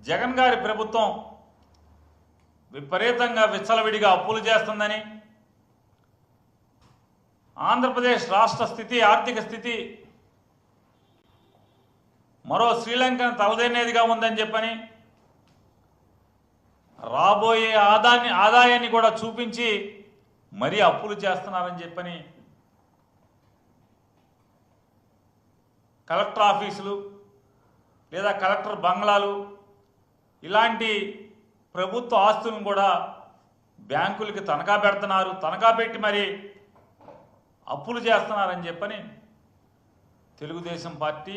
జగన్ గారి ప్రభుత్వం విపరీతంగా విచ్చలవిడిగా అప్పులు చేస్తుందని, ఆంధ్రప్రదేశ్ రాష్ట్ర స్థితి, ఆర్థిక స్థితి మరో శ్రీలంకను తలదన్నేదిగా ఉందని చెప్పని, రాబోయే ఆదాయాన్ని కూడా చూపించి మరీ అప్పులు చేస్తున్నారని చెప్పని కలెక్టర్ ఆఫీసులు లేదా కలెక్టర్ బంగ్లాలు ఇలాంటి ప్రభుత్వ ఆస్తులను కూడా బ్యాంకులకి తనఖా పెడుతున్నారు, తనఖా పెట్టి మరి అప్పులు చేస్తున్నారని చెప్పని తెలుగుదేశం పార్టీ,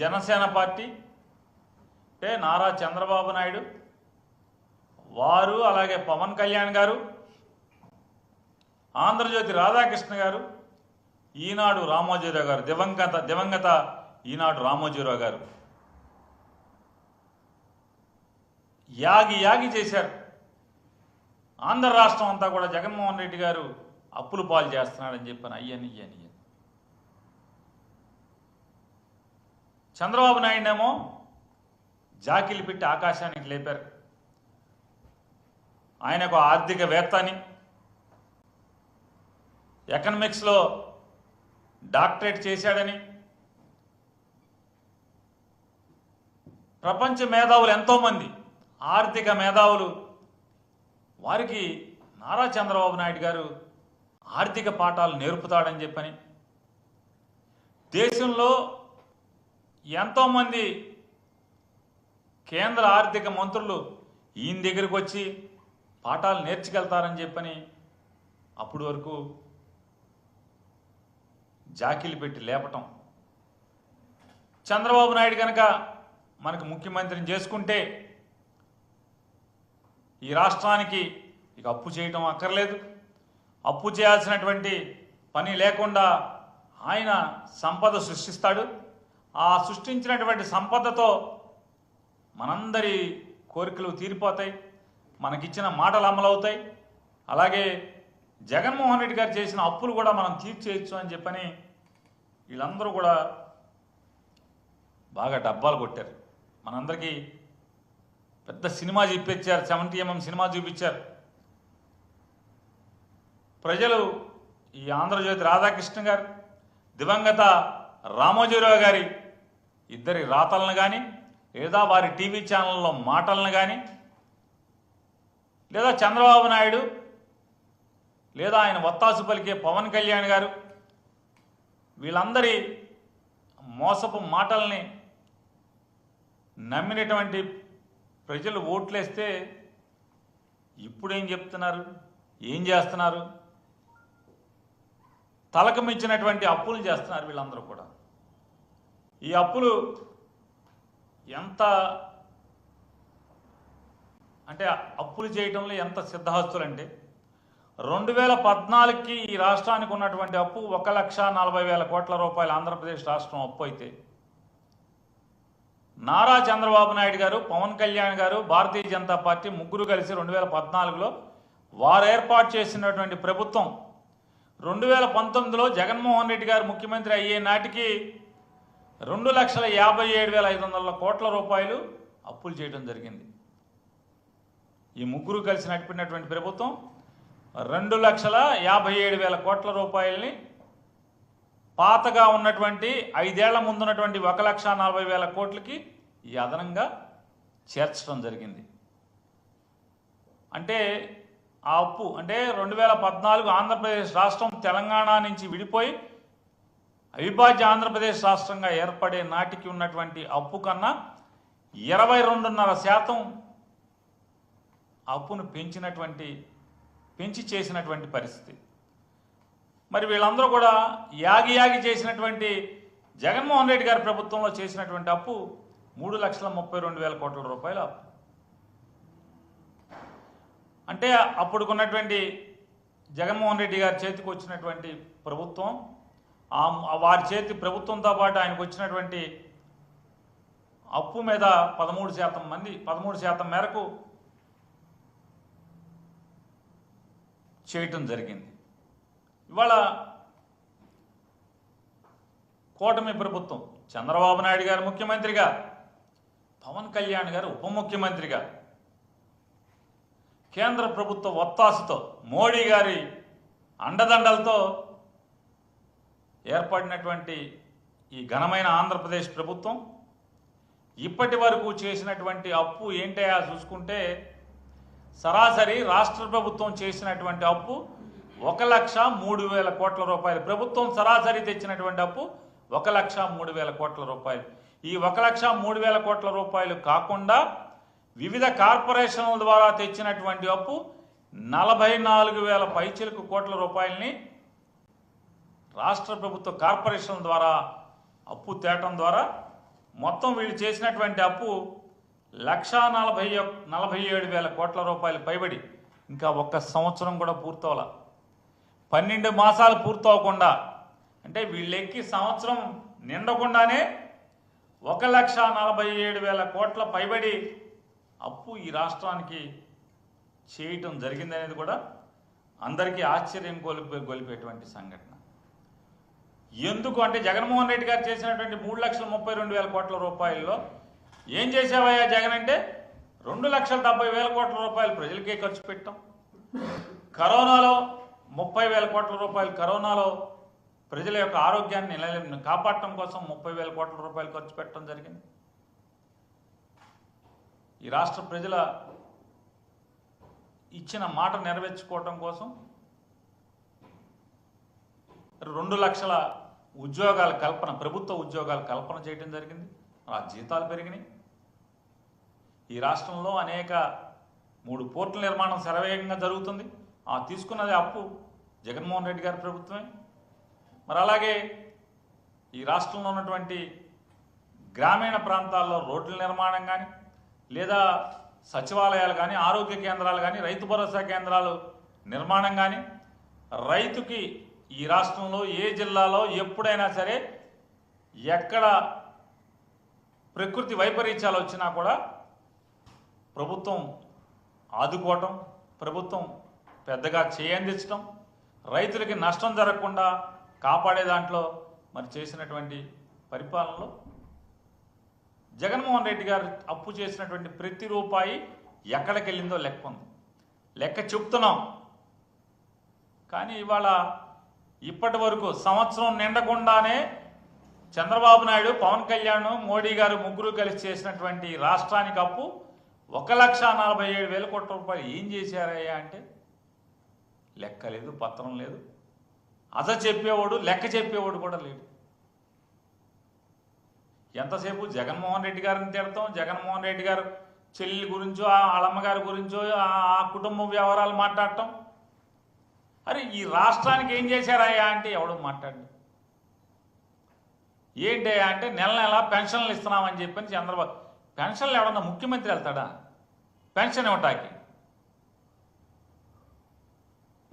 జనసేన పార్టీ అంటే నారా చంద్రబాబు నాయుడు వారు, అలాగే పవన్ కళ్యాణ్ గారు, ఆంధ్రజ్యోతి రాధాకృష్ణ గారు, ఈనాడు రామోజీరావు గారు, దివంగత ఈనాడు రామోజీరావు గారు యాగి చేశారు. ఆంధ్ర రాష్ట్రం అంతా కూడా జగన్మోహన్ రెడ్డి గారు అప్పులు పాలు చేస్తున్నాడని చెప్పని అయ్యని చంద్రబాబు నాయుడునేమో జాకిలు పెట్టి ఆకాశానికి లేపారు. ఆయనకు ఆర్థికవేత్త అని, ఎకనామిక్స్లో డాక్టరేట్ చేశాడని, ప్రపంచ మేధావులు ఎంతోమంది ఆర్థిక మేధావులు వారికి నారా చంద్రబాబు నాయుడు గారు ఆర్థిక పాఠాలు నేర్పుతాడని చెప్పని, దేశంలో ఎంతోమంది కేంద్ర ఆర్థిక మంత్రులు ఈయన దగ్గరికి వచ్చి పాఠాలు నేర్చుకెళ్తారని చెప్పని అప్పటి వరకు జాకీలు పెట్టి లేపటం. చంద్రబాబు నాయుడు కనుక మనకు ముఖ్యమంత్రిని చేసుకుంటే ఈ రాష్ట్రానికి ఇక అప్పు చేయటం అక్కర్లేదు, అప్పు చేయాల్సినటువంటి పని లేకుండా ఆయన సంపద సృష్టిస్తాడు. ఆ సృష్టించినటువంటి సంపదతో మనందరి కోరికలు తీరిపోతాయి, మనకిచ్చిన మాటలు అమలవుతాయి. అలాగే జగన్మోహన్ రెడ్డి గారు చేసిన అప్పులు కూడా మనం తీర్చేయచ్చు అని చెప్పని వీళ్ళందరూ కూడా బాగా డబ్బాలు కొట్టారు. మనందరికీ పెద్ద సినిమా చూపించారు, 70mm సినిమా చూపించారు. ప్రజలు ఈ ఆంధ్రజ్యోతి రాధాకృష్ణ గారు, దివంగత రామోజీరావు గారి ఇద్దరి రాతలను కానీ, లేదా వారి టీవీ ఛానల్లో మాటలను కానీ, లేదా చంద్రబాబు నాయుడు, లేదా ఆయన వత్తాసు పలికే పవన్ కళ్యాణ్ గారు, వీళ్ళందరి మోసపు మాటల్ని నమ్మినటువంటి ప్రజలు ఓట్లేస్తే ఇప్పుడేం చెప్తున్నారు, ఏం చేస్తున్నారు? తలకు మించినటువంటి అప్పులు చేస్తున్నారు వీళ్ళందరూ కూడా. ఈ అప్పులు ఎంత అంటే అప్పులు చేయడంలో ఎంత సిద్ధహస్తులు అంటే 2014కి ఈ రాష్ట్రానికి ఉన్నటువంటి అప్పు 1,40,000 కోట్ల రూపాయలు ఆంధ్రప్రదేశ్ రాష్ట్రం అప్పు అయితే, నారా చంద్రబాబు నాయుడు గారు, పవన్ కళ్యాణ్ గారు, భారతీయ జనతా పార్టీ ముగ్గురు కలిసి 2014లో వారు ఏర్పాటు చేసినటువంటి ప్రభుత్వం 2019లో జగన్మోహన్ రెడ్డి గారు ముఖ్యమంత్రి అయ్యే నాటికి 2,57,500 కోట్ల రూపాయలు అప్పులు చేయడం జరిగింది. ఈ ముగ్గురు కలిసి నడిపినటువంటి ప్రభుత్వం 2,57,000 కోట్ల రూపాయలని పాతగా ఉన్నటువంటి 5 ఏళ్ల ముందున్నటువంటి 1,40,000 కోట్లకి ఈ అదనంగా చేర్చడం జరిగింది. అంటే ఆ అప్పు అంటే 2014 ఆంధ్రప్రదేశ్ రాష్ట్రం తెలంగాణ నుంచి విడిపోయి అవిభాజ్య ఆంధ్రప్రదేశ్ రాష్ట్రంగా ఏర్పడే నాటికి ఉన్నటువంటి అప్పు కన్నా 22.5% అప్పును పెంచి చేసినటువంటి పరిస్థితి. మరి వీళ్ళందరూ కూడా యాగి చేసినటువంటి జగన్మోహన్ రెడ్డి గారి ప్రభుత్వంలో చేసినటువంటి అప్పు 3,32,000 కోట్ల రూపాయల అప్పు. అంటే అప్పుడుకున్నటువంటి జగన్మోహన్ రెడ్డి గారి చేతికి వచ్చినటువంటి ప్రభుత్వం, వారి చేతి ప్రభుత్వంతో పాటు ఆయనకు వచ్చినటువంటి అప్పు మీద 13% మేరకు చేయటం జరిగింది. ఇవాళ కూటమి ప్రభుత్వం, చంద్రబాబు నాయుడు గారు ముఖ్యమంత్రిగా, కళ్యాణ్ గారు ఉప ముఖ్యమంత్రిగా కేంద్ర ప్రభుత్వ ఒత్తాసుతో మోడీ గారి అండదండలతో ఏర్పడినటువంటి ఈ ఘనమైన ఆంధ్రప్రదేశ్ ప్రభుత్వం ఇప్పటి వరకు చేసినటువంటి అప్పు ఏంటయా చూసుకుంటే సరాసరి రాష్ట్ర ప్రభుత్వం చేసినటువంటి అప్పు 1,03,000 కోట్ల రూపాయలు. ప్రభుత్వం సరాసరి తెచ్చినటువంటి అప్పు 1,03,000 కోట్ల రూపాయలు. ఈ 1,03,000 కోట్ల రూపాయలు కాకుండా వివిధ కార్పొరేషన్ల ద్వారా తెచ్చినటువంటి అప్పు 44,000 పైచిలకు కోట్ల రూపాయలని రాష్ట్ర ప్రభుత్వ కార్పొరేషన్ల ద్వారా అప్పు తేటం ద్వారా మొత్తం వీళ్ళు చేసినటువంటి అప్పు 1,47,000 కోట్ల రూపాయలు పైబడి ఇంకా ఒక్క సంవత్సరం కూడా పూర్తవల. 12 మాసాలు పూర్తవకుండా అంటే వీళ్ళెక్కి సంవత్సరం నిండకుండానే 1,47,000 కోట్ల పైబడి అప్పు ఈ రాష్ట్రానికి చేయటం జరిగిందనేది కూడా అందరికీ ఆశ్చర్యం గొలిపేటువంటి సంఘటన. ఎందుకు అంటే జగన్మోహన్ రెడ్డి గారు చేసినటువంటి 3,32,000 కోట్ల రూపాయల్లో ఏం చేసావయ్యా జగన్ అంటే 2,70,000 కోట్ల రూపాయలు ప్రజలకే ఖర్చు పెట్టాం. కరోనాలో 30,000 కోట్ల రూపాయలు కరోనాలో ప్రజల యొక్క ఆరోగ్యాన్ని కాపాడటం కోసం 30,000 కోట్ల రూపాయలు ఖర్చు పెట్టడం జరిగింది. ఈ రాష్ట్ర ప్రజల ఇచ్చిన మాట నెరవేర్చుకోవటం కోసం 2 లక్షల ఉద్యోగాల కల్పన, ప్రభుత్వ ఉద్యోగాల కల్పన చేయడం జరిగింది. ఆ జీతాలు పెరిగినాయి. ఈ రాష్ట్రంలో అనేక 3 పోర్టుల నిర్మాణం శరవేగంగా జరుగుతుంది. ఆ తీసుకున్నది అప్పు జగన్మోహన్ రెడ్డి గారి ప్రభుత్వమే. మరి అలాగే ఈ రాష్ట్రంలో ఉన్నటువంటి గ్రామీణ ప్రాంతాల్లో రోడ్ల నిర్మాణం కానీ లేదా సచివాలయాలు కానీ ఆరోగ్య కేంద్రాలు కానీ రైతు భరోసా కేంద్రాలు నిర్మాణం కానీ రైతుకి ఈ రాష్ట్రంలో ఏ జిల్లాలో ఎప్పుడైనా సరే ఎక్కడ ప్రకృతి వైపరీత్యాలు వచ్చినా కూడా ప్రభుత్వం ఆదుకోవటం, ప్రభుత్వం పెద్దగా చేయందించడం, రైతులకి నష్టం జరగకుండా కాపాడే దాంట్లో మరి చేసినటువంటి పరిపాలనలో జగన్మోహన్ రెడ్డి గారు అప్పు చేసినటువంటి ప్రతి రూపాయి ఎక్కడికి వెళ్ళిందో లెక్క ఉంది. లెక్క చెప్తున్నాం. కానీ ఇవాళ ఇప్పటి వరకు సంవత్సరం నిండకుండానే చంద్రబాబు నాయుడు, పవన్ కళ్యాణ్, మోడీ గారు ముగ్గురు కలిసి చేసినటువంటి రాష్ట్రానికి అప్పు 1,47,000 కోట్ల రూపాయలు ఏం చేశారయ్యా అంటే లెక్క లేదు, పత్రం లేదు. చెప్పేవాడు లెక్క చెప్పేవాడు కూడా లేడు. ఎంతసేపు జగన్మోహన్ రెడ్డి గారిని తిడతాం, జగన్మోహన్ రెడ్డి గారు చెల్లి గురించో వాళ్ళమ్మగారి గురించో ఆ కుటుంబ వ్యవహారాలు మాట్లాడటం. అరే ఈ రాష్ట్రానికి ఏం చేశారయ్యా అంటే ఎవడు మాట్లాడు. ఏంటయ్యా అంటే నెల నెల పెన్షన్లు ఇస్తున్నామని చెప్పని చంద్రబాబు. పెన్షన్లు ఎవడన్నా ముఖ్యమంత్రి వెళ్తాడా పెన్షన్ ఇవ్వటానికి?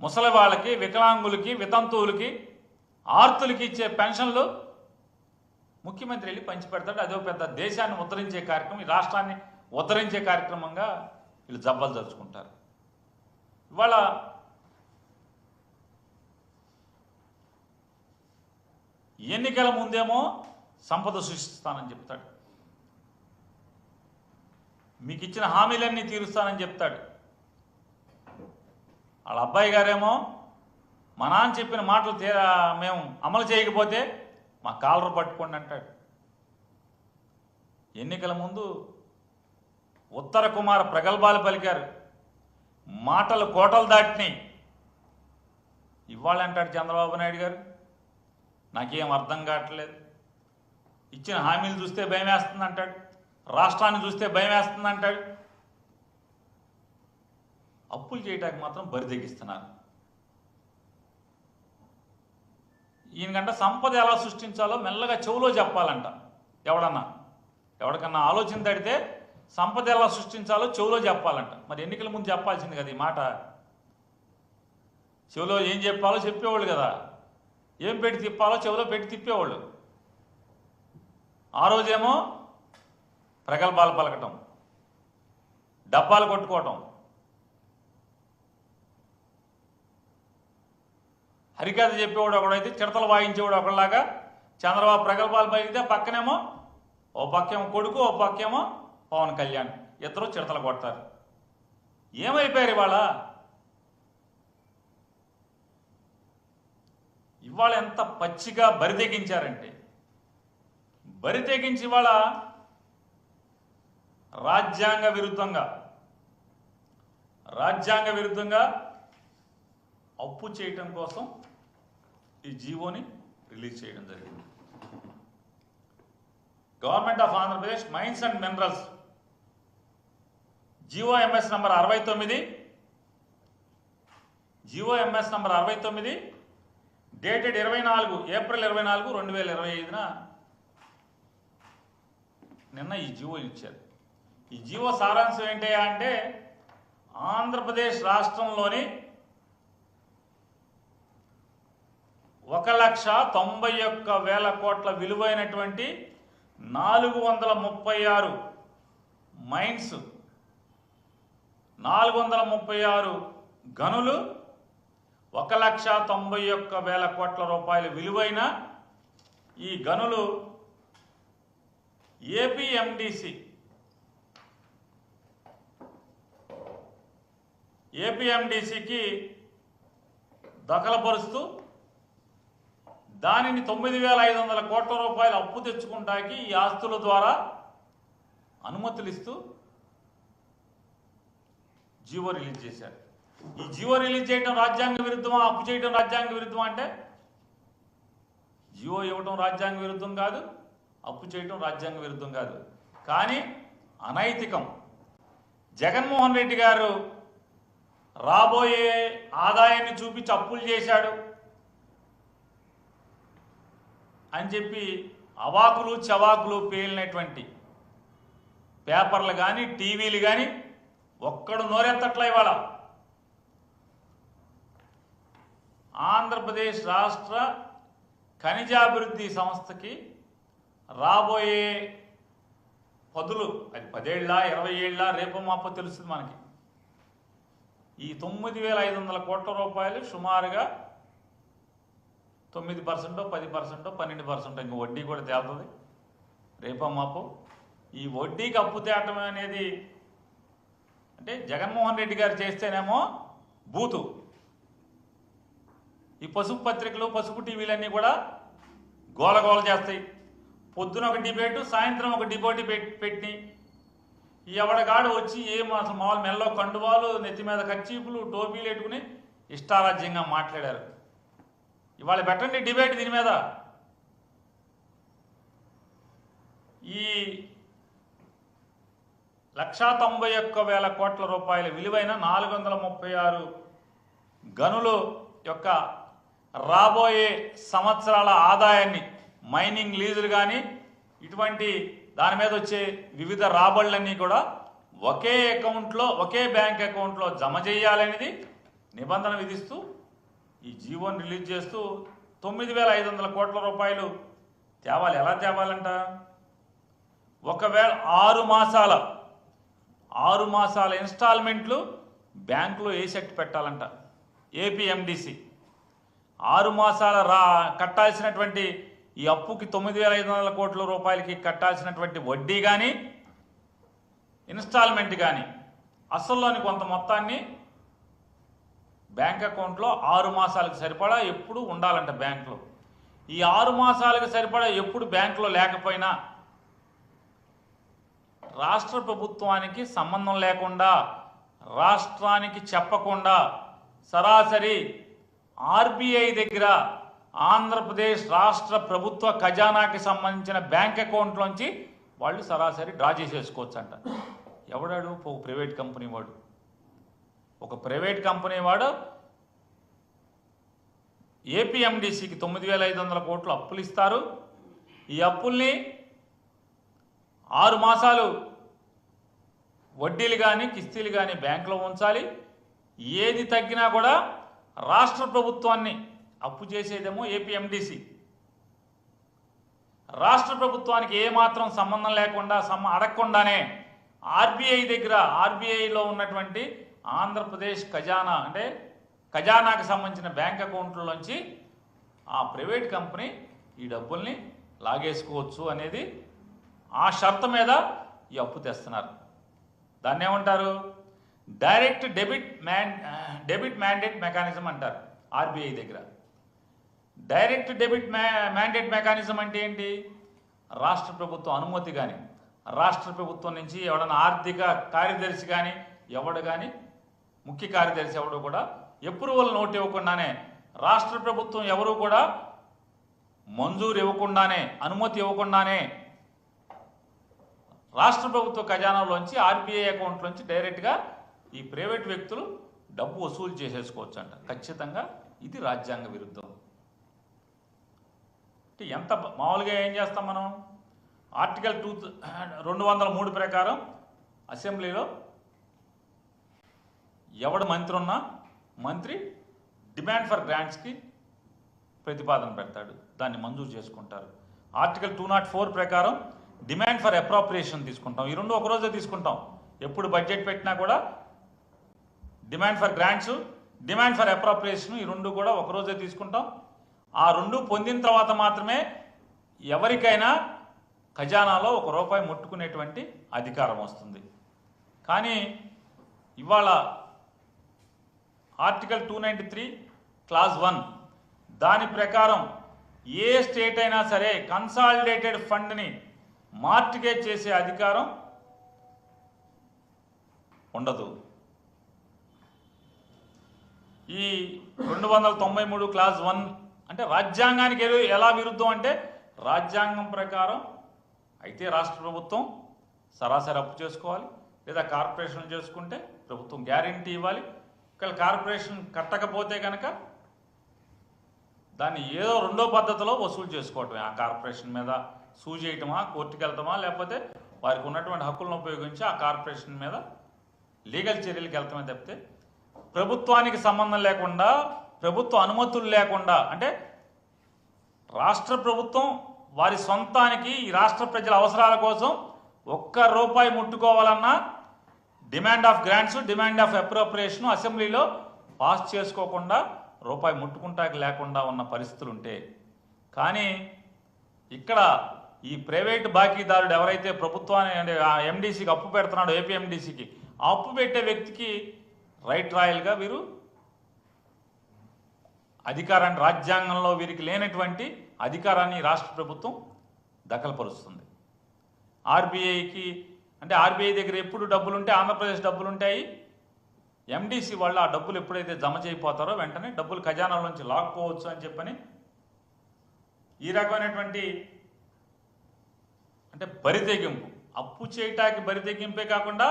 ముసలి వాళ్ళకి, వికలాంగులకి, వితంతువులకి, ఆర్తులకి ఇచ్చే పెన్షన్లు ముఖ్యమంత్రి వెళ్ళి పంచిపెడతాడు. అదో పెద్ద దేశాన్ని ఉద్ధరించే కార్యక్రమం, ఈ రాష్ట్రాన్ని ఉద్ధరించే కార్యక్రమంగా వీళ్ళు జబ్బలు జరుచుకుంటారు. ఇవాళ ఎన్నికల ముందేమో సంపద సృష్టిస్తానని చెప్తాడు, మీకు ఇచ్చిన హామీలన్నీ తీరుస్తానని చెప్తాడు. వాళ్ళ అబ్బాయి గారేమో మా నాన్న చెప్పిన మాటలు మేము అమలు చేయకపోతే మా కాలర్ పట్టుకోండి అంటాడు. ఎన్నికల ముందు ఉత్తర కుమార ప్రగల్భాలు పలికారు, మాటలు కోటలు దాటినాయి. ఇవాళ అంటాడు చంద్రబాబు నాయుడు గారు నాకేం అర్థం కావట్లేదు, ఇచ్చిన హామీలు చూస్తే భయం వేస్తుంది అంటాడు, రాష్ట్రాన్ని చూస్తే భయం వేస్తుంది అంటాడు. అప్పులు చేయడానికి మాత్రం బరిదెగిస్తున్నారు. ఈయనకంట సంపద ఎలా సృష్టించాలో మెల్లగా చెవులో చెప్పాలంట. ఎవడికన్నా ఆలోచన తడితే సంపద ఎలా సృష్టించాలో చెవులో చెప్పాలంట. మరి ఎన్నికల ముందు చెప్పాల్సింది కదా ఈ మాట. చెవులో ఏం చెప్పాలో చెప్పేవాళ్ళు కదా, ఏం పెట్టి తిప్పాలో చెవులో పెట్టి తిప్పేవాళ్ళు. ఆ రోజేమో ప్రగల్భాలు పలకటం, డబ్బాలు కొట్టుకోవటం, హరికథ చెప్పేవాడు ఒకడైతే చిడతలు వాయించేవాడు ఒకళ్ళలాగా చంద్రబాబు ప్రగల్భాలు పలికితే పక్కనేమో ఓ పక్కేమో కొడుకు, ఓ పక్కేమో పవన్ కళ్యాణ్ ఇద్దరు చిడతలు కొడతారు. ఏమైపోయారు ఇవాళ ఎంత పచ్చిగా బరితెగించారంటే, బరితెగించి ఇవాళ రాజ్యాంగ విరుద్ధంగా అప్పు చేయటం కోసం ఈ జీవోని రిలీజ్ చేయడం జరిగింది. Government of Andhra Pradesh mines and minerals GO MS number 69 dated April 24 2025న నిన్న ఈ జీవో ఇచ్చారు. ఈ జీవో సారాంశం ఏంటి అంటే, ఆంధ్రప్రదేశ్ రాష్ట్రంలోని 1,91,000 కోట్ల విలువైనటువంటి 436 మైన్స్, 436 గనులు, 1,91,000 కోట్ల రూపాయల విలువైన ఈ గనులు ఏపీఎండిసికి దఖలుపరుస్తూ దానిని 9,500 కోట్ల రూపాయలు అప్పు తెచ్చుకుంటాకి ఈ ఆస్తుల ద్వారా అనుమతులు ఇస్తూ జీవో రిలీజ్ చేశారు. ఈ జీవో రిలీజ్ చేయడం రాజ్యాంగ విరుద్ధమా, అప్పు చేయడం రాజ్యాంగ విరుద్ధమా అంటే, జీవో ఇవ్వడం రాజ్యాంగ విరుద్ధం కాదు, అప్పు చేయడం రాజ్యాంగ విరుద్ధం కాదు, కానీ అనైతికం. జగన్మోహన్ రెడ్డి గారు రాబోయే ఆదాయాన్ని చూపించి అప్పులు చేశాడు అని చెప్పి అవాకులు చవాకులు పేలినటువంటి పేపర్లు కానీ టీవీలు కానీ ఒక్కడు నోరెత్తట్ల. ఇవాళ ఆంధ్రప్రదేశ్ రాష్ట్ర ఖనిజాభివృద్ధి సంస్థకి రాబోయే పదులు, అది 10 ఏళ్ళ 20 ఏళ్ళ రేపో మాపో తెలుస్తుంది మనకి. ఈ 9,500 కోట్ల రూపాయలు సుమారుగా 9%, 10%, 12%, ఇంక వడ్డీ కూడా తేలుతుంది రేపో మాపో. ఈ వడ్డీకి అప్పు తేటం అనేది అంటే జగన్మోహన్ రెడ్డి గారు చేస్తేనేమో బూతు. ఈ పసుపు పత్రికలు, పసుపు టీవీలన్నీ కూడా గోలగోల చేస్తాయి. పొద్దున ఒక డిబేటు, సాయంత్రం ఒక డిబేట్ పెట్టి ఎవడగాడు వచ్చి అసలు మామూలు మెల్లో కండువాలు, నెత్తి మీద కర్చీపులు, టోపీలు పెట్టుకుని ఇష్టారాజ్యంగా మాట్లాడారు. ఇవాళ పెట్టండి డిబేట్ దీని మీద. ఈ 1,91,000 కోట్ల రూపాయల విలువైన 436 గనులు యొక్క రాబోయే సంవత్సరాల ఆదాయాన్ని, మైనింగ్ లీజులు కానీ ఇటువంటి దాని మీద వచ్చే వివిధ రాబడులన్నీ కూడా ఒకే అకౌంట్లో, ఒకే బ్యాంక్ అకౌంట్లో జమ చేయాలనేది నిబంధన విధిస్తూ ఈ జీవోని రిలీజ్ చేస్తూ 9,500 కోట్ల రూపాయలు తేవాలి. ఎలా తేవాలంట? ఒకవేళ 6 మాసాల ఇన్స్టాల్మెంట్లు బ్యాంకులో వేసెట్ పెట్టాలంట. ఏపీఎండిసి 6 మాసాల కట్టాల్సినటువంటి ఈ అప్పుకి 9,500 కోట్ల రూపాయలకి కట్టాల్సినటువంటి వడ్డీ కానీ, ఇన్స్టాల్మెంట్ కానీ, అసల్లోని కొంత మొత్తాన్ని బ్యాంక్ అకౌంట్లో 6 మాసాలకు సరిపడా ఎప్పుడు ఉండాలంట బ్యాంకులో. ఈ 6 మాసాలకు సరిపడా ఎప్పుడు బ్యాంకులో లేకపోయినా రాష్ట్ర ప్రభుత్వానికి సంబంధం లేకుండా, రాష్ట్రానికి చెప్పకుండా సరాసరి ఆర్బీఐ దగ్గర ఆంధ్రప్రదేశ్ రాష్ట్ర ప్రభుత్వ ఖజానాకి సంబంధించిన బ్యాంక్ అకౌంట్లోంచి వాళ్ళు సరాసరి డ్రా చేసేసుకోవచ్చు అంట. ఎవడాడు? ఒక ప్రైవేట్ కంపెనీ వాడు ఏపీఎండిసికి 9,500 కోట్లు అప్పులు ఇస్తారు. ఈ అప్పుల్ని 6 మాసాలు వడ్డీలు కానీ, కిస్తీలు కానీ బ్యాంకులో ఉంచాలి. ఏది తగ్గినా కూడా రాష్ట్ర ప్రభుత్వాన్ని, అప్పు చేసేదేమో ఏపీఎండిసి, రాష్ట్ర ప్రభుత్వానికి ఏమాత్రం సంబంధం లేకుండా, అడగకుండానే ఆర్బీఐలో ఉన్నటువంటి ఆంధ్రప్రదేశ్ ఖజానా, అంటే ఖజానాకి సంబంధించిన బ్యాంక్ అకౌంట్లలోంచి ఆ ప్రైవేట్ కంపెనీ ఈ డబ్బుల్ని లాగేసుకోవచ్చు అనేది ఆ షరతు మీద ఈ అప్పు తెస్తున్నారు. దాన్ని ఏమంటారు? డైరెక్ట్ డెబిట్ మ్యాండేట్ మెకానిజం అంటారు ఆర్బీఐ దగ్గర. డైరెక్ట్ డెబిట్ మ్యాండేట్ మెకానిజం అంటే ఏంటి? రాష్ట్ర ప్రభుత్వం అనుమతి కానీ, రాష్ట్ర ప్రభుత్వం నుంచి ఎవడన్నా ఆర్థిక కార్యదర్శి కానీ ఎవడు కానీ, ముఖ్య కార్యదర్శి ఎవడు కూడా అప్రూవల్ నోట్ ఇవ్వకుండానే, రాష్ట్ర ప్రభుత్వం ఎవరు కూడా మంజూరు ఇవ్వకుండానే, అనుమతి ఇవ్వకుండానే రాష్ట్ర ప్రభుత్వ ఖజానాలోంచి ఆర్బీఐ అకౌంట్లోంచి డైరెక్ట్గా ఈ ప్రైవేట్ వ్యక్తులు డబ్బు వసూలు చేసేసుకోవచ్చు అంట. ఖచ్చితంగా ఇది రాజ్యాంగ విరుద్ధం. ఎంత మామూలుగా ఏం చేస్తాం మనం? ఆర్టికల్ 203 ప్రకారం అసెంబ్లీలో ఎవడు మంత్రి ఉన్నా మంత్రి డిమాండ్ ఫర్ గ్రాంట్స్కి ప్రతిపాదన పెడతాడు, దాన్ని మంజూరు చేసుకుంటారు. ఆర్టికల్ 204 ప్రకారం డిమాండ్ ఫర్ అప్రాప్రియేషన్ తీసుకుంటాం. ఈ రెండు ఒకరోజే తీసుకుంటాం. ఎప్పుడు బడ్జెట్ పెట్టినా కూడా demand for grants, demand for appropriation ఈ రెండు కూడా ఒకరోజే తీసుకుంటాం. ఆ రెండు పొందిన తర్వాత మాత్రమే ఎవరికైనా ఖజానాలో ₹1 ముట్టుకునేటువంటి అధికారం వస్తుంది. కానీ ఇవాళ ఆర్టికల్ 293 క్లాజ్ 1 దాని ప్రకారం ఏ స్టేట్ అయినా సరే కన్సాలిడేటెడ్ ఫండ్ని మార్టిగేజ్ చేసే అధికారం ఉండదు. ఈ 293 క్లాజ్ 1 అంటే రాజ్యాంగానికి ఎలా విరుద్ధం అంటే, రాజ్యాంగం ప్రకారం అయితే రాష్ట్ర ప్రభుత్వం సరాసరి అప్పు చేసుకోవాలి, లేదా కార్పొరేషన్ చేసుకుంటే ప్రభుత్వం గ్యారెంటీ ఇవ్వాలి. ఒకవేళ కార్పొరేషన్ కట్టకపోతే కనుక దాన్ని ఏదో రెండో పద్ధతిలో వసూలు చేసుకోవటమే. ఆ కార్పొరేషన్ మీద సూ చేయటమా, కోర్టుకు వెళ్తామా, లేకపోతే వారికి ఉన్నటువంటి హక్కులను ఉపయోగించి ఆ కార్పొరేషన్ మీద లీగల్ చర్యలకు వెళ్తామే తప్పితే ప్రభుత్వానికి సంబంధం లేకుండా, ప్రభుత్వ అనుమతులు లేకుండా, అంటే రాష్ట్ర ప్రభుత్వం వారి సొంతానికి ఈ రాష్ట్ర ప్రజల అవసరాల కోసం ₹1 ముట్టుకోవాలన్నా demand of grants, demand of appropriation అసెంబ్లీలో పాస్ చేసుకోకుండా ₹1 ముట్టుకుంటాకి లేకుండా ఉన్న పరిస్థితులు ఉంటే, కానీ ఇక్కడ ఈ ప్రైవేట్ బాకీదారుడు ఎవరైతే ప్రభుత్వాన్ని అంటే ఎండీసీకి అప్పు పెడుతున్నాడో, ఏపీ ఎండీసీకి ఆ అప్పు పెట్టే వ్యక్తికి రైట్ రాయల్గా వీరు అధికారాన్ని, రాజ్యాంగంలో వీరికి లేనటువంటి అధికారాన్ని రాష్ట్ర ప్రభుత్వం దఖలుపరుస్తుంది. ఆర్బీఐకి అంటే ఆర్బీఐ దగ్గర ఎప్పుడు డబ్బులుంటే ఆంధ్రప్రదేశ్ డబ్బులుంటాయి, ఎండీసీ వాళ్ళు ఆ డబ్బులు ఎప్పుడైతే జమ చేయిపోతారో వెంటనే డబ్బులు ఖజానాల నుంచి లాక్కోవచ్చు అని చెప్పని ఈ రకమైనటువంటి అంటే బరితెగింపు, అప్పు చేయటానికి బరితెగింపే కాకుండా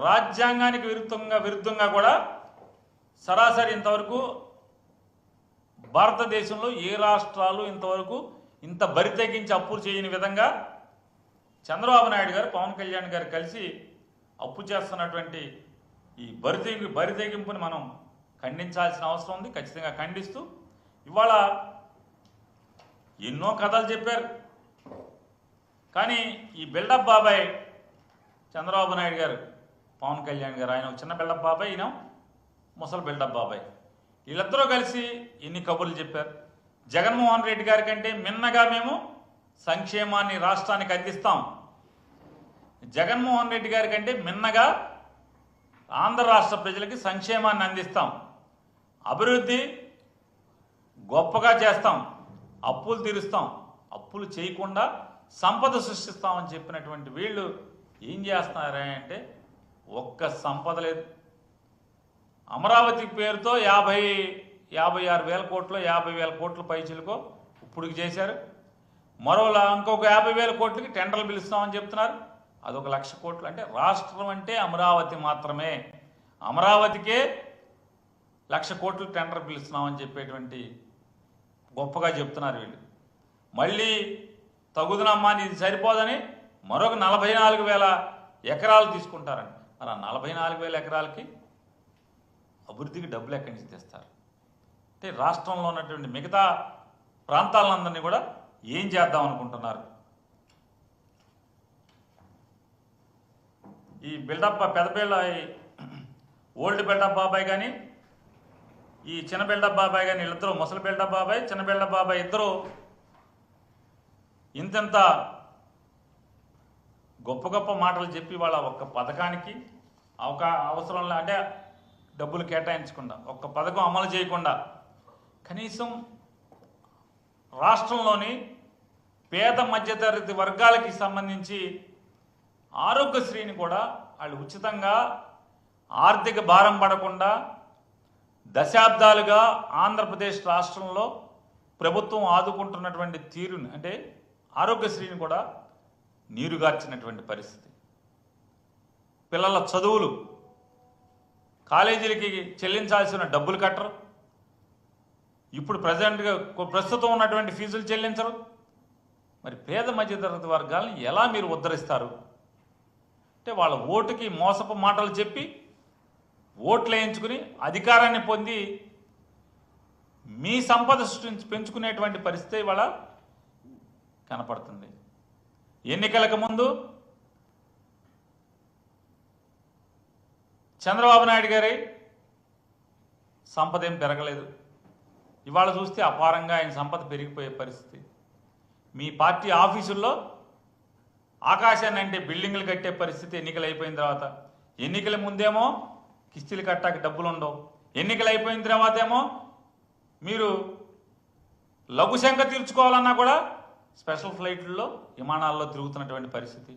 రాజ్యాంగానికి విరుద్ధంగా కూడా సరాసరి ఇంతవరకు భారతదేశంలో ఏ రాష్ట్రాలు ఇంతవరకు ఇంత బరితెగించి అప్పు చేయని విధంగా చంద్రబాబు నాయుడు గారు, పవన్ కళ్యాణ్ గారు కలిసి అప్పు చేస్తున్నటువంటి ఈ బరితెగింపుని మనం ఖండించాల్సిన అవసరం ఉంది. ఖచ్చితంగా ఖండిస్తూ ఇవాళ ఎన్నో కథలు చెప్పారు, కానీ ఈ బిల్డప్ బాబాయ్ చంద్రబాబు నాయుడు గారు, పవన్ కళ్యాణ్ గారు, ఆయన చిన్న బిల్డప్ బాబాయ్, ఈయన ముసలి బిల్డప్ బాబాయ్, వీళ్ళిద్దరూ కలిసి ఎన్ని కబుర్లు చెప్పారు. జగన్మోహన్ రెడ్డి గారి కంటే మిన్నగా మేము సంక్షేమాన్ని రాష్ట్రానికి అందిస్తాం, జగన్మోహన్ రెడ్డి గారి కంటే మిన్నగా ఆంధ్ర రాష్ట్ర ప్రజలకి సంక్షేమాన్ని అందిస్తాం, అభివృద్ధి గొప్పగా చేస్తాం, అప్పులు తీరుస్తాం, అప్పులు చేయకుండా సంపద సృష్టిస్తామని చెప్పినటువంటి వీళ్ళు ఏం చేస్తున్నారా అంటే ఒక్క సంపద లేదు. అమరావతి పేరుతో 56,000 కోట్లు, 50,000 కోట్ల పైచిలకో ఇప్పటికి చేశారు. మరోలా ఇంకొక 50,000 కోట్లకి టెండర్లు పిలుస్తామని చెప్తున్నారు, అదొక 1,00,000 కోట్లు. అంటే రాష్ట్రం అంటే అమరావతి మాత్రమే, అమరావతికే 1,00,000 కోట్లు టెండర్ పిలుస్తున్నామని చెప్పేటువంటి గొప్పగా చెప్తున్నారు వీళ్ళు. మళ్ళీ తగుదనమ్మా ఇది సరిపోదని మరొక 44,000 ఎకరాలు తీసుకుంటారండి. అలా 44,000 ఎకరాలకి అభివృద్ధికి డబ్బులు ఎక్కడి నుంచి తెస్తారు? అంటే రాష్ట్రంలో ఉన్నటువంటి మిగతా ప్రాంతాలందరినీ కూడా ఏం చేద్దాం అనుకుంటున్నారు? ఈ బిల్డప్ పెద్దపేళ్ళ ఓల్డ్ బిల్డప్ బాబాయ్ కానీ, ఈ చిన్న బిల్డప్ బాబాయ్ కానీ, వీళ్ళిద్దరూ ముసలి బిల్డప్ బాబాయ్, చిన్న బిల్డప్ బాబాయ్ ఇద్దరు ఇంత గొప్ప గొప్ప మాటలు చెప్పి వాళ్ళ ఒక్క పథకానికి అవసరం అంటే డబ్బులు కేటాయించకుండా ఒక్క పథకం అమలు చేయకుండా కనీసం రాష్ట్రంలోని పేద మధ్యతరగతి వర్గాలకి సంబంధించి ఆరోగ్యశ్రీని కూడా వాళ్ళు ఉచితంగా ఆర్థిక భారం పడకుండా దశాబ్దాలుగా ఆంధ్రప్రదేశ్ రాష్ట్రంలో ప్రభుత్వం ఆదుకుంటున్నటువంటి తీరుని అంటే ఆరోగ్యశ్రీని కూడా నీరుగార్చినటువంటి పరిస్థితి. పిల్లల చదువులు కాలేజీలకి చెల్లించాల్సిన డబ్బులు కట్టరు, ఇప్పుడు ప్రస్తుతం ఉన్నటువంటి ఫీజులు చెల్లించరు. మరి పేద మధ్యతరగతి వర్గాలను ఎలా మీరు ఉద్ధరిస్తారు? అంటే వాళ్ళ ఓటుకి మోసపు మాటలు చెప్పి ఓట్లు వేయించుకుని అధికారాన్ని పొంది మీ సంపద పెంచుకునేటువంటి పరిస్థితి ఇవాళ కనపడుతుంది. ఎన్నికలకు ముందు చంద్రబాబు నాయుడు గారి సంపద ఏం పెరగలేదు, ఇవాళ చూస్తే అపారంగా ఆయన సంపద పెరిగిపోయే పరిస్థితి. మీ పార్టీ ఆఫీసుల్లో ఆకాశాన్ని అంటే బిల్డింగ్లు కట్టే పరిస్థితి ఎన్నికలు అయిపోయిన తర్వాత. ఎన్నికల ముందేమో కిస్తీలు కట్టాక డబ్బులు ఉండవు, ఎన్నికలు అయిపోయిన తర్వాత ఏమో మీరు లఘుశంక తీర్చుకోవాలన్నా కూడా స్పెషల్ ఫ్లైట్లలో విమానాల్లో తిరుగుతున్నటువంటి పరిస్థితి.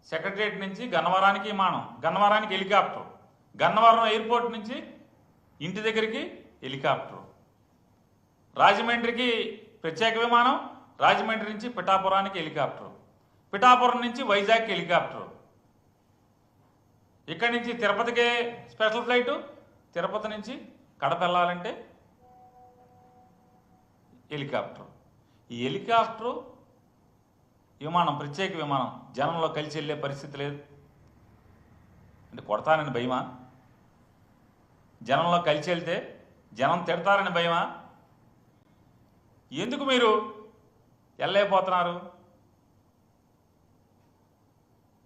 సెక్రటరియట్ నుంచి గన్నవరానికి విమానం, గన్నవరానికి హెలికాప్టర్, గన్నవరం ఎయిర్పోర్ట్ నుంచి ఇంటి దగ్గరికి హెలికాప్టర్, రాజమండ్రికి ప్రత్యేక విమానం, రాజమండ్రి నుంచి పిఠాపురానికి హెలికాప్టర్, పిఠాపురం నుంచి వైజాగ్కి హెలికాప్టర్, ఇక్కడి నుంచి తిరుపతికి స్పెషల్ ఫ్లైటు, తిరుపతి నుంచి కడప వెళ్ళాలంటే హెలికాప్టర్. ఈ హెలికాప్టరు విమానం ప్రత్యేక విమానం జనంలో కలిసి వెళ్ళే పరిస్థితి లేదు. అంటే కొడతానని భయమా? జనంలో కలిసి వెళ్తే జనం తిడతారని భయమా? ఎందుకు మీరు వెళ్ళలేకపోతున్నారు?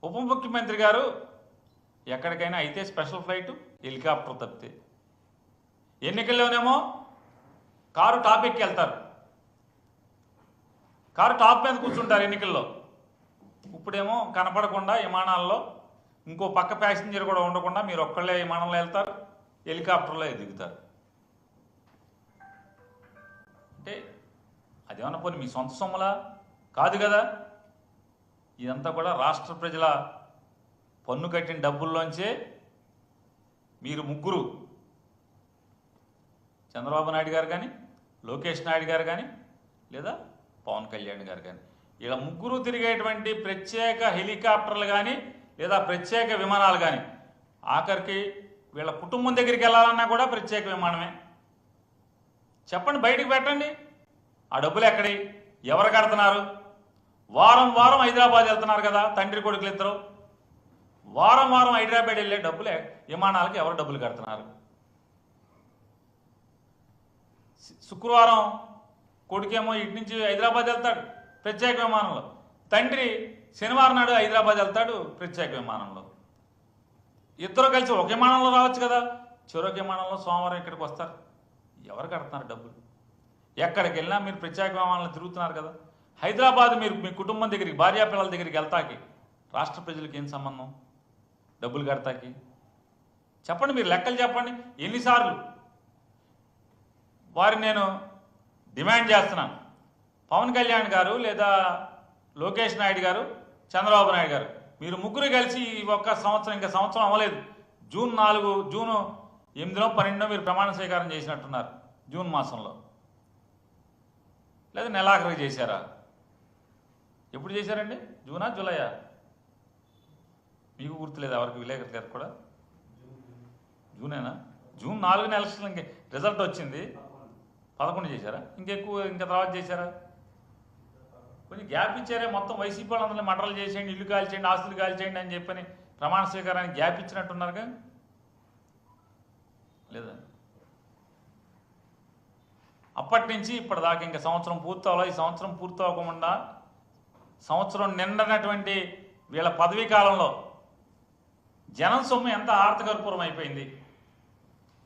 ఉప ముఖ్యమంత్రి గారు ఎక్కడికైనా అయితే స్పెషల్ ఫ్లైటు, హెలికాప్టర్ తప్పితే, ఎన్నికల్లోనేమో కారు టాపిక్కి వెళ్తారు, కారు టాప్ మీద కూర్చుంటారు ఎన్నికల్లో. ఇప్పుడేమో కనపడకుండా విమానాల్లో ఇంకో పక్క ప్యాసింజర్ కూడా ఉండకుండా మీరు ఒక్కళ్ళే విమానంలో వెళ్తారు, హెలికాప్టర్లో దిగుతారు. అంటే అదేమన్నా పోనీ మీ సొంత సొమ్ములా? కాదు కదా. ఇదంతా కూడా రాష్ట్ర ప్రజల పన్ను కట్టిన డబ్బుల్లోంచే మీరు ముగ్గురు, చంద్రబాబు నాయుడు గారు కానీ, లోకేష్ నాయుడు గారు కానీ, లేదా పవన్ కళ్యాణ్ గారు కానీ, ఇలా ముగ్గురు తిరిగేటువంటి ప్రత్యేక హెలికాప్టర్లు కానీ లేదా ప్రత్యేక విమానాలు కానీ, ఆఖరికి వీళ్ళ కుటుంబం దగ్గరికి వెళ్ళాలన్నా కూడా ప్రత్యేక విమానమే. చెప్పండి, బయటికి పెట్టండి. ఆ డబ్బులు ఎక్కడి, ఎవరు కడుతున్నారు? వారం వారం హైదరాబాద్ వెళ్తున్నారు కదా తండ్రి కొడుకులు ఇద్దరు, వారం వారం హైదరాబాద్ వెళ్ళే డబ్బులే విమానాలకి ఎవరు డబ్బులు కడుతున్నారు? శుక్రవారం కొడుకేమో ఇటు నుంచి హైదరాబాద్ వెళ్తాడు ప్రత్యేక విమానంలో, తండ్రి శనివారం నాడు హైదరాబాద్ వెళ్తాడు ప్రత్యేక విమానంలో. ఇద్దరు కలిసి ఒక విమానంలో రావచ్చు కదా, చెరొక విమానంలో సోమవారం ఇక్కడికి వస్తారు. ఎవరు కడుతున్నారు డబ్బులు? ఎక్కడికి వెళ్ళినా మీరు ప్రత్యేక విమానంలో తిరుగుతున్నారు కదా. హైదరాబాద్ మీరు మీ కుటుంబం దగ్గరికి, భార్యా పిల్లల దగ్గరికి వెళ్తాకి రాష్ట్ర ప్రజలకు ఏం సంబంధం? డబ్బులు కడతాకి చెప్పండి, మీరు లెక్కలు చెప్పండి. ఎన్నిసార్లు వారిని నేను డిమాండ్ చేస్తున్నాను, పవన్ కళ్యాణ్ గారు లేదా లోకేష్ నాయుడు గారు, చంద్రబాబు నాయుడు గారు, మీరు ముగ్గురు కలిసి ఒక్క సంవత్సరం, ఇంకా సంవత్సరం అవ్వలేదు, జూన్ 8 12 మీరు ప్రమాణ స్వీకారం చేసినట్టున్నారు. జూన్ మాసంలో లేదా నెలాఖరికి చేశారా? ఎప్పుడు చేశారండి? జూనా జూలైయా? మీకు గుర్తులేదు, ఎవరికి విలేకరు గారు కూడా? జూనేనా? జూన్ 4 ఎలక్షన్ రిజల్ట్ వచ్చింది, 11 చేశారా? ఇంకా తర్వాత చేశారా? కొంచెం గ్యాప్ ఇచ్చారే. మొత్తం వైసీపీ వాళ్ళందరినీ మటర్లు చేసేయండి, ఇల్లు కాల్చేయండి, ఆస్తులు కాల్చేయండి అని చెప్పని ప్రమాణ స్వీకారానికి గ్యాప్ ఇచ్చినట్టున్నారుగా, లేదా? అప్పటి నుంచి ఇప్పటిదాకా ఇంకా సంవత్సరం పూర్తవ్వాలి. ఈ సంవత్సరం పూర్తవకుండా సంవత్సరం నిండనటువంటి వీళ్ళ పదవీ కాలంలో జనం సొమ్ము ఎంత ఆర్థకర్పూరం అయిపోయింది.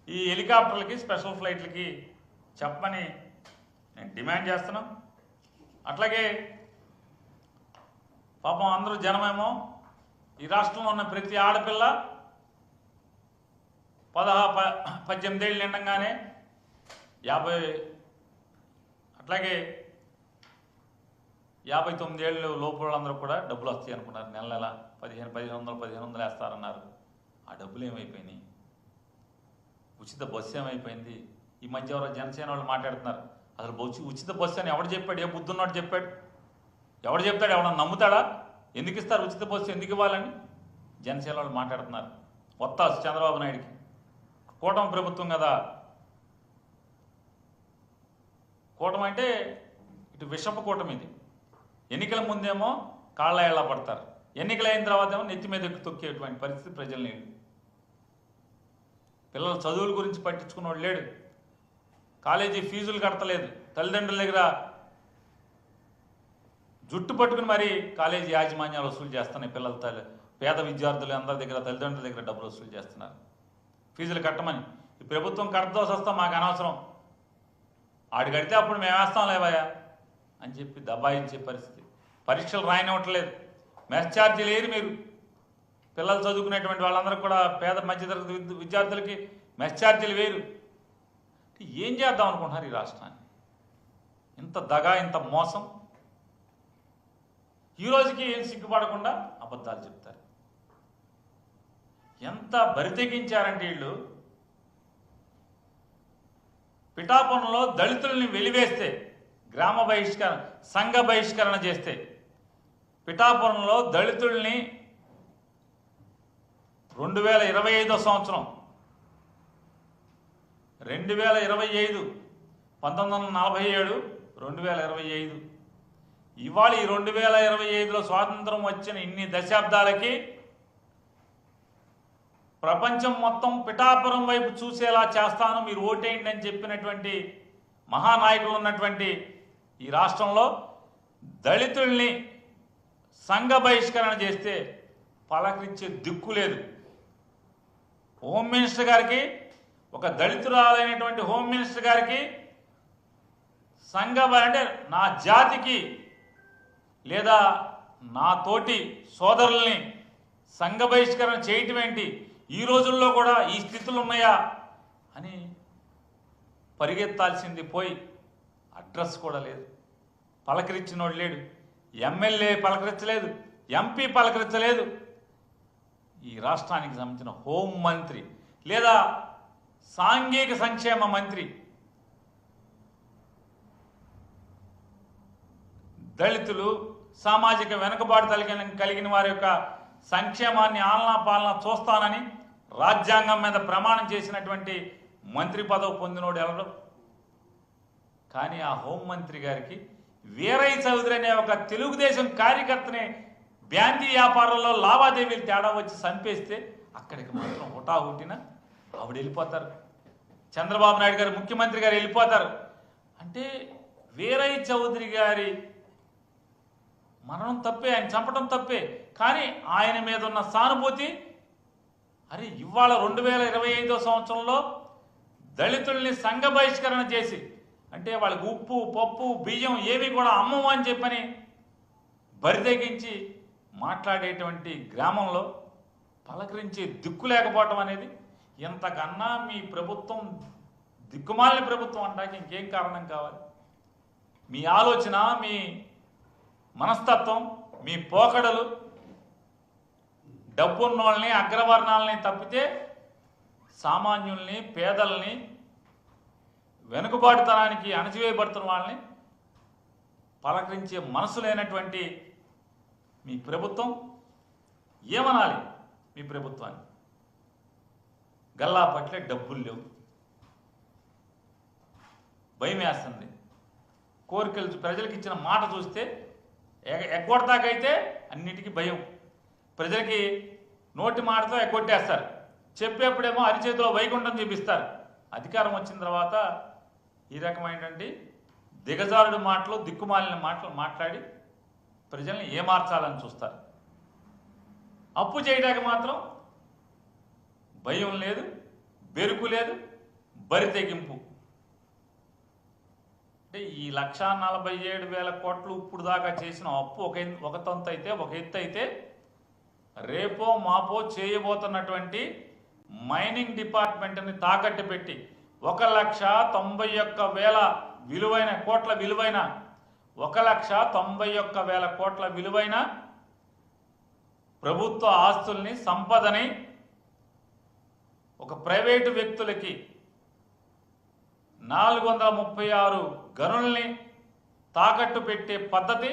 ఈ హెలికాప్టర్లకి, స్పెషల్ ఫ్లైట్లకి చెప్పమని నేను డిమాండ్ చేస్తున్నాం. అట్లాగే పాపం అందరూ జనమేమో ఈ రాష్ట్రంలో ఉన్న ప్రతి ఆడపిల్ల 18 ఏళ్ళు నిండంగానే 50 అట్లాగే 59 ఏళ్ళు లోపు వాళ్ళందరూ కూడా డబ్బులు వస్తాయి అనుకున్నారు. నెల నెల 1500 వేస్తారన్నారు. ఆ డబ్బులు ఏమైపోయినాయి? ఉచిత బస్సు ఏమైపోయింది? ఈ మధ్య ఎవరో జనసేన వాళ్ళు మాట్లాడుతున్నారు. అసలు ఉచిత బస్సు అని ఎవడు చెప్పాడు? ఏ బుద్ధున్నోడు చెప్పాడు? ఎవడు చెప్తాడు? ఎవడన్నా నమ్ముతాడా? ఎందుకు ఇస్తారు ఉచిత బస్సు? ఎందుకు ఇవ్వాలని జనసేన వాళ్ళు మాట్లాడుతున్నారు. వత్తాసు చంద్రబాబు నాయుడికి. కూటమి ప్రభుత్వం కదా. కూటమి అంటే ఇటు విషపు కూటమి. ఇది ఎన్నికల ముందేమో కాళ్ళ ఏళ్ళ పడతారు, ఎన్నికలు అయిన తర్వాత ఏమో నెత్తి మీద తొక్కేటువంటి పరిస్థితి ప్రజలు లేడు. పిల్లల చదువుల గురించి పట్టించుకున్నవాడు లేడు. కాలేజీ ఫీజులు కడతలేదు. తల్లిదండ్రుల దగ్గర జుట్టు పట్టుకుని మరీ కాలేజీ యాజమాన్యాలు వసూలు చేస్తున్నాయి. పేద విద్యార్థులు అందరి దగ్గర తల్లిదండ్రుల దగ్గర డబ్బులు వసూలు చేస్తున్నారు ఫీజులు కట్టమని. ఈ ప్రభుత్వం కట్టదోసి వస్తాం, మాకు అనవసరం, ఆడు కడితే అప్పుడు మేము వేస్తాం లేవయ్యా అని చెప్పి దబాయించే పరిస్థితి. పరీక్షలు రాయనివ్వట్లేదు. మెస్ ఛార్జీలు ఏరి మీరు పిల్లలు చదువుకునేటువంటి వాళ్ళందరూ కూడా పేద మధ్యతరగతి విద్యార్థులకి మెస్ ఛార్జీలు వేరు. ఏం చేద్దాం అనుకుంటున్నారు ఈ రాష్ట్రాన్ని? ఇంత దగా, ఇంత మోసం. ఈ రోజుకి ఏం సిగ్గుపడకుండా అబద్ధాలు చెప్తారు. ఎంత బరితెగించారంటే వీళ్ళు. పిఠాపురంలో దళితుల్ని వెలివేస్తే, గ్రామ బహిష్కరణ, సంఘ బహిష్కరణ చేస్తే, పిఠాపురంలో దళితుల్ని 2025 సంవత్సరం 2025 1947 2025 ఇవాళ ఈ 2025లో స్వాతంత్రం వచ్చిన ఇన్ని దశాబ్దాలకి ప్రపంచం మొత్తం పిఠాపురం వైపు చూసేలా చేస్తాను, మీరు ఓటేయండి అని చెప్పినటువంటి మహానాయకులు ఉన్నటువంటి ఈ రాష్ట్రంలో దళితుల్ని సంఘ బహిష్కరణ చేస్తే పలకరించే దిక్కు లేదు. హోమ్ మినిస్టర్ గారికి, ఒక దళితురాలైనటువంటి హోమ్ మినిస్టర్ గారికి అంటే నా జాతికి లేదా నా తోటి సోదరుల్ని సంఘ బహిష్కరణ చేయటం ఏంటి, ఈ రోజుల్లో కూడా ఈ స్థితులు ఉన్నాయా అని పరిగెత్తాల్సింది పోయి అడ్రస్ కూడా లేదు, పలకరించినోడు లేడు. ఎమ్మెల్యే పలకరించలేదు, ఎంపీ పలకరించలేదు. ఈ రాష్ట్రానికి సంబంధించిన హోం మంత్రి లేదా సాంఘిక సంక్షేమ మంత్రి దళితులు, సామాజిక వెనుకబాటు కలిగిన వారి యొక్క సంక్షేమాన్ని ఆలనా పాలన చూస్తానని రాజ్యాంగం మీద ప్రమాణం చేసినటువంటి మంత్రి పదవి పొందినోడు ఎవరు? కానీ ఆ హోంమంత్రి గారికి వీరయ్య చౌదరి అనే ఒక తెలుగుదేశం కార్యకర్తని బ్యాందీ వ్యాపారంలో లావాదేవీలు తేడా వచ్చి చంపేస్తే అక్కడికి మాత్రం హుటాహుటిన ఆవిడ వెళ్ళిపోతారు. చంద్రబాబు నాయుడు గారు, ముఖ్యమంత్రి గారు వెళ్ళిపోతారు. అంటే వీరయ్య చౌదరి గారి మరణం తప్పే, ఆయన చంపడం తప్పే, కానీ ఆయన మీద ఉన్న సానుభూతి, అరే ఇవాళ 2025 సంవత్సరంలో దళితుల్ని సంఘ బహిష్కరణ చేసి, అంటే వాళ్ళకి ఉప్పు, పప్పు, బియ్యం ఏవి కూడా అమ్మము అని చెప్పని బరితెగించి మాట్లాడేటువంటి గ్రామంలో పలకరించే దిక్కు లేకపోవటం అనేది, ఎంతకన్నా మీ ప్రభుత్వం దిక్కుమాలిన ప్రభుత్వం అంటానికి ఇంకేం కారణం కావాలి? మీ ఆలోచన, మీ మనస్తత్వం, మీ పోకడలు డబ్బున్నోళ్ళని, అగ్రవర్ణాలని తప్పితే సామాన్యుల్ని, పేదల్ని, వెనుకబాటుతనానికి అణచివేయబడుతున్న వాళ్ళని పలకరించే మనసు లేనటువంటి మీ ప్రభుత్వం ఏమనాలి? మీ ప్రభుత్వాన్ని గల్లా పట్లే డబ్బులు లేవు, భయం వేస్తుంది. కోరికలు, ప్రజలకు ఇచ్చిన మాట చూస్తే ఎగ్గొడతాకైతే అన్నిటికీ భయం. ప్రజలకి నోటి మాటతో ఎగ్గొట్టేస్తారు, చెప్పేప్పుడేమో అరిచేతిలో వైకుంఠం చూపిస్తారు. అధికారం వచ్చిన తర్వాత ఈ రకమైనటువంటి దిగజారుడు మాటలు, దిక్కుమాలిన మాటలు మాట్లాడి ప్రజల్ని ఏమార్చాలని చూస్తారు. అప్పు చేయడానికి మాత్రం భయం లేదు, బెరుకు లేదు, బరి తెగింపు. అంటే ఈ 1,47,000 కోట్లు ఇప్పుడు దాకా చేసిన అప్పు ఒక తంతు అయితే, ఒక ఎత్తు అయితే, రేపో మాపో చేయబోతున్నటువంటి మైనింగ్ డిపార్ట్మెంట్ని తాకట్టు పెట్టి 1,91,000 విలువైన కోట్ల విలువైన 1,91,000 కోట్ల విలువైన ప్రభుత్వ ఆస్తుల్ని, సంపదని ఒక ప్రైవేటు వ్యక్తులకి 436 గనుల్ని తాకట్టు పెట్టే పద్ధతి,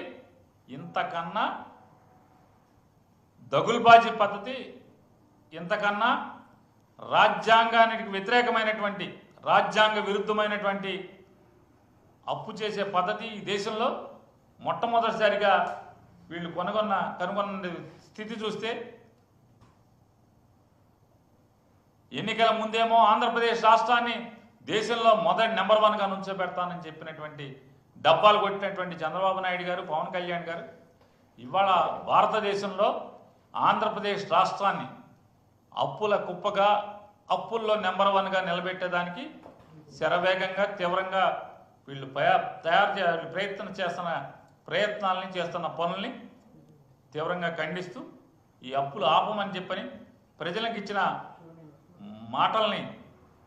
ఇంతకన్నా దగుల్బాజీ పద్ధతి, ఇంతకన్నా రాజ్యాంగానికి వ్యతిరేకమైనటువంటి, రాజ్యాంగ విరుద్ధమైనటువంటి అప్పు చేసే పద్ధతి ఈ దేశంలో మొట్టమొదటిసారిగా వీళ్ళు కనుగొన్న స్థితి చూస్తే, ఎన్నికల ముందేమో ఆంధ్రప్రదేశ్ రాష్ట్రాన్ని దేశంలో మొదటి నెంబర్ 1గా నుంచోబెడతానని చెప్పినటువంటి డబ్బాలు కొట్టినటువంటి చంద్రబాబు నాయుడు గారు, పవన్ కళ్యాణ్ గారు ఇవాళ భారతదేశంలో ఆంధ్రప్రదేశ్ రాష్ట్రాన్ని అప్పుల కుప్పగా, అప్పుల్లో నెంబర్ 1గా నిలబెట్టేదానికి శరవేగంగా, తీవ్రంగా వీళ్ళు ప్రయత్నాలని చేస్తున్న పనుల్ని తీవ్రంగా ఖండిస్తూ ఈ అప్పులు ఆపమని చెప్పని, ప్రజలకు ఇచ్చిన మాటల్ని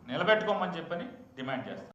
నిలబెట్టుకోమని చెప్పని డిమాండ్ చేస్తాం.